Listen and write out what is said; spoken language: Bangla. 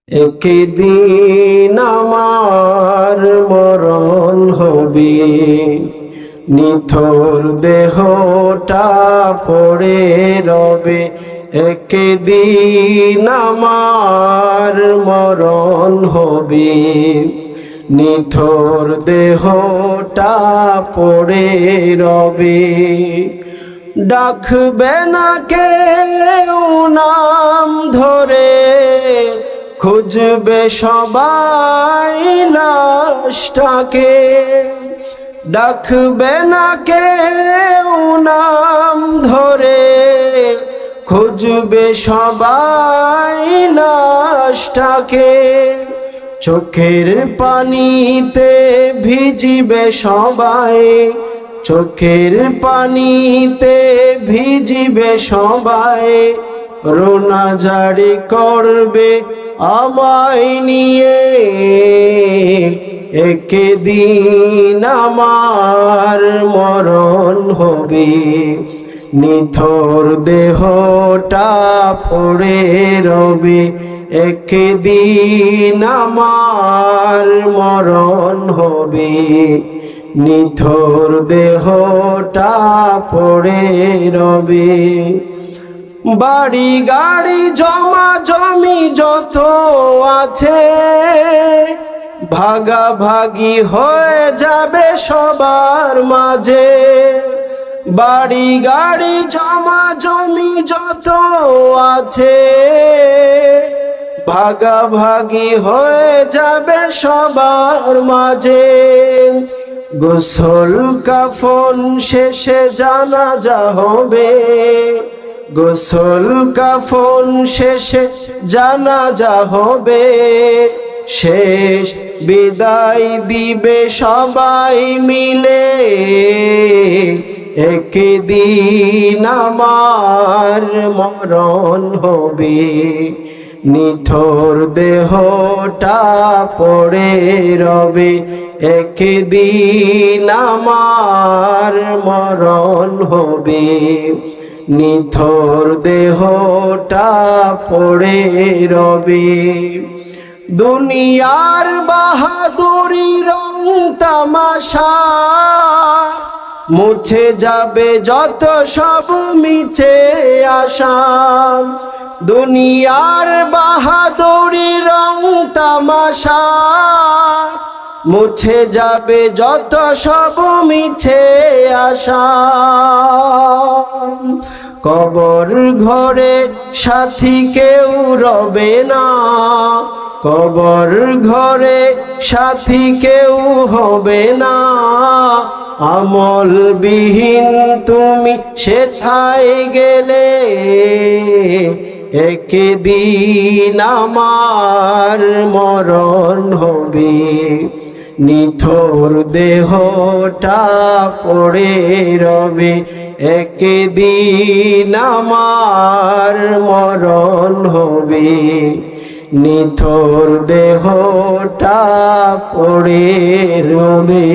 একদিন আমার মরণ হবে, নিথর দেহটা পড়ে রবে। একদিন আমার মরণ হবে, নিথর দেহটা পড়ে রবে। ডাকবে না কেউ নাম ধরে, খুঁজবে সবাই লাশটাকে। ডাকবে না কেউ নাম ধরে, খুঁজবে সবাই লাশটাকে। চোখের পানিতে ভিজিবে সবাই, চোখের পানিতে ভিজিবে সবাই। রোনা জারি করবে আমায় নিয়ে, একদিন আমার মরণ হবে, নিথর দেহটা পড়ে রবে। একদিন আমার মরণ হবে, নিথর দেহটা পড়ে রবে। বাড়ি গাড়ি জমা জমি যত আছে, ভাগাভাগি হয়ে যাবে সবার মাঝে। বাড়ি গাড়ি জমা জমি যত আছে, ভাগাভাগি হয়ে যাবে সবার মাঝে। গোসল কাফন শেষে জানাজা হবে, গোসল কাফন শেষে জানাজা হবে। শেষ বিদায় দিবে সবাই মিলে, একদিন আমার মরণ হবে, নিথর দেহটা পড়ে রবে। একদিন আমার মরণ হবে, নিথর দেহটা পড়ে রবে। দুনিয়ার বাহাদুরি রং তামাশা, মুছে যাবে যত সব মিছে আশা। দুনিয়ার বাহাদুরি রং তামাশা, মুছে যাবে যত সব মিছে আশা। কবর ঘরে সাথী কেউ রবে না, কবর ঘরে সাথী কেউ হবে না। আমলবিহীন তুমি সেথায় গেলে, একদিন আমার মরণ হবে, নিথর দেহটা পড়ে রবে। একদিন আমার মরণ হবে, নিথর দেহটা পড়ে রবে।